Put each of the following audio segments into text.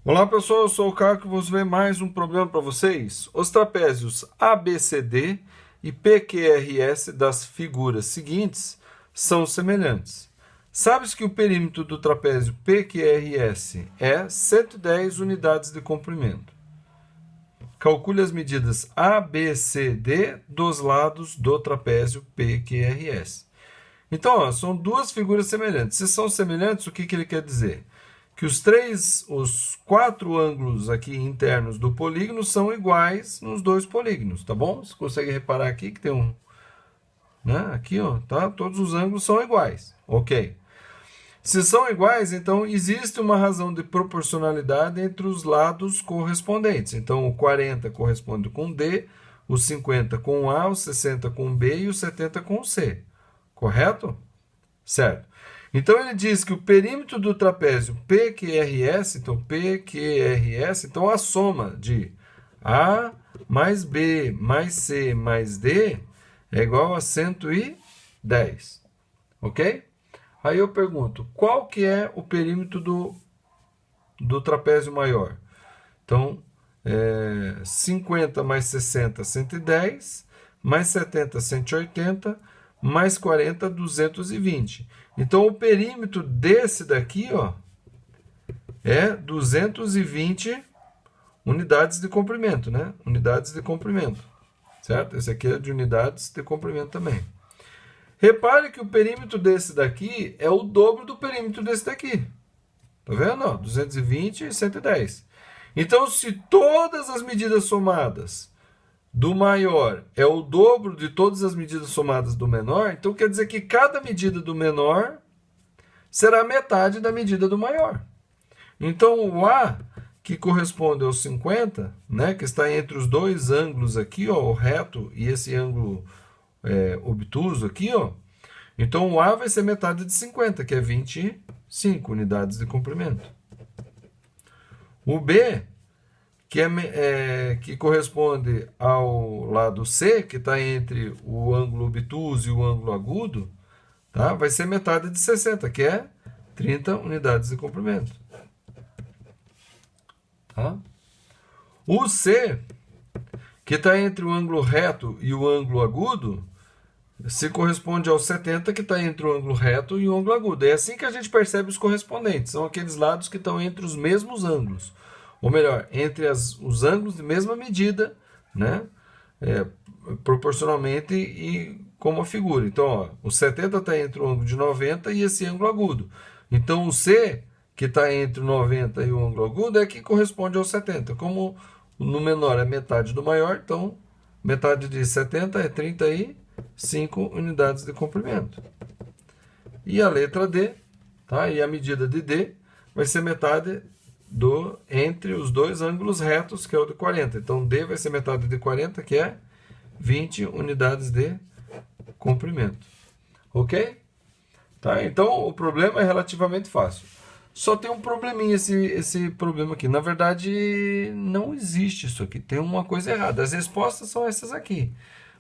Olá pessoal, eu sou o Caio que vou ver mais um problema para vocês. Os trapézios ABCD e PQRS das figuras seguintes são semelhantes. Sabes que o perímetro do trapézio PQRS é 110 unidades de comprimento. Calcule as medidas ABCD dos lados do trapézio PQRS. Então, são duas figuras semelhantes. Se são semelhantes, o que ele quer dizer? Que os quatro ângulos aqui internos do polígono são iguais nos dois polígonos, tá bom? Você consegue reparar aqui que tem um, né? Aqui, ó, tá? Todos os ângulos são iguais, ok? Se são iguais, então existe uma razão de proporcionalidade entre os lados correspondentes. Então, o 40 corresponde com D, o 50 com A, o 60 com B e o 70 com C, correto? Certo. Então ele diz que o perímetro do trapézio PQRS, então a soma de A mais B mais C mais D é igual a 110, ok? Aí eu pergunto, qual que é o perímetro do trapézio maior? Então, 50 mais 60, 110, mais 70, 180, mais 40, 220. Então, o perímetro desse daqui, ó, é 220 unidades de comprimento, né? Unidades de comprimento, certo? Esse aqui é de unidades de comprimento também. Repare que o perímetro desse daqui é o dobro do perímetro desse daqui. Tá vendo? Ó, 220 e 110. Então, se todas as medidas somadas do maior é o dobro de todas as medidas somadas do menor, então quer dizer que cada medida do menor será metade da medida do maior. Então o A, que corresponde aos 50, né, que está entre os dois ângulos aqui, ó, o reto e esse ângulo obtuso aqui, ó, então o A vai ser metade de 50, que é 25 unidades de comprimento. O B, que corresponde ao lado C, que está entre o ângulo obtuso e o ângulo agudo, tá? Vai ser metade de 60, que é 30 unidades de comprimento. Tá? O C, que está entre o ângulo reto e o ângulo agudo, se corresponde ao 70, que está entre o ângulo reto e o ângulo agudo. É assim que a gente percebe os correspondentes. São aqueles lados que estão entre os mesmos ângulos. Ou melhor, entre os ângulos de mesma medida, né? Proporcionalmente e como a figura. Então, ó, o 70 está entre o ângulo de 90 e esse ângulo agudo. Então, o C, que está entre o 90 e o ângulo agudo, é que corresponde ao 70. Como no menor é metade do maior, então metade de 70 é 35 unidades de comprimento. E a letra D, tá? E a medida de D vai ser metade entre os dois ângulos retos, que é o de 40. Então, D vai ser metade de 40, que é 20 unidades de comprimento. Ok? Tá? Então, o problema é relativamente fácil. Só tem um probleminha esse problema aqui. Na verdade, não existe isso aqui. Tem uma coisa errada. As respostas são essas aqui.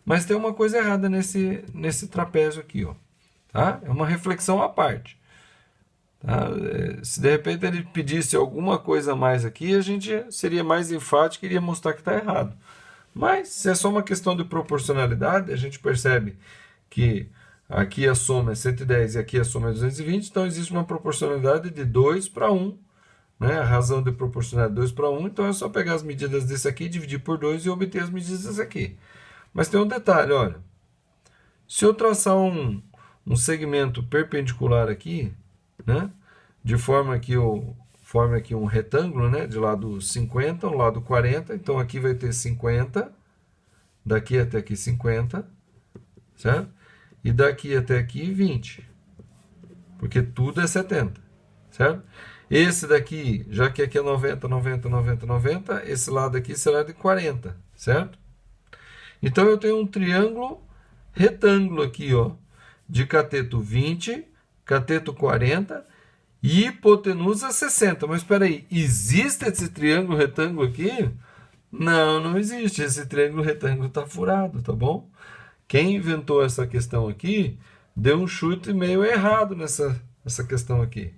Mas tem uma coisa errada nesse trapézio aqui. Ó. Tá? É uma reflexão à parte. Tá? Se de repente ele pedisse alguma coisa a mais aqui, a gente seria mais enfático e iria mostrar que está errado. Mas se é só uma questão de proporcionalidade, a gente percebe que aqui a soma é 110 e aqui a soma é 220, então existe uma proporcionalidade de 2 para 1. Né? A razão de proporcionalidade é 2 para 1, então é só pegar as medidas desse aqui, dividir por 2 e obter as medidas desse aqui. Mas tem um detalhe, olha. Se eu traçar um segmento perpendicular aqui, né? De forma que eu forme aqui um retângulo, né? De lado 50, um lado 40. Então aqui vai ter 50, daqui até aqui 50, certo? E daqui até aqui 20, porque tudo é 70, certo? Esse daqui, já que aqui é 90, 90, 90, 90, esse lado aqui será de 40, certo? Então eu tenho um triângulo retângulo aqui, ó, de cateto 20, cateto 40 e hipotenusa 60. Mas espera aí, existe esse triângulo retângulo aqui? Não, não existe. Esse triângulo retângulo está furado, tá bom? Quem inventou essa questão aqui deu um chute meio errado nessa questão aqui.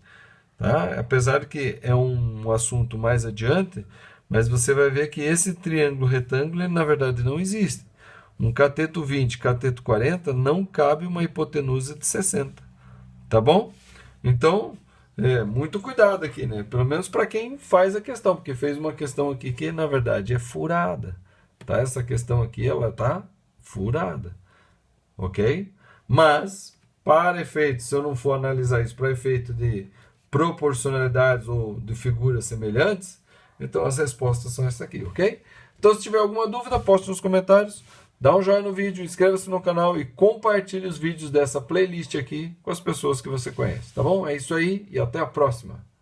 tá? Apesar de que é um assunto mais adiante, mas você vai ver que esse triângulo retângulo, ele, na verdade, não existe. Um cateto 20, cateto 40, não cabe uma hipotenusa de 60, tá bom? Então, muito cuidado aqui, né? Pelo menos para quem faz a questão, porque fez uma questão aqui que, na verdade, é furada, tá? Essa questão aqui, ela tá furada, ok? Mas, para efeito, se eu não for analisar isso para efeito de proporcionalidades ou de figuras semelhantes, então as respostas são essas aqui, ok? Então, se tiver alguma dúvida, poste nos comentários, dá um joinha no vídeo, inscreva-se no canal e compartilhe os vídeos dessa playlist aqui com as pessoas que você conhece, tá bom? É isso aí e até a próxima!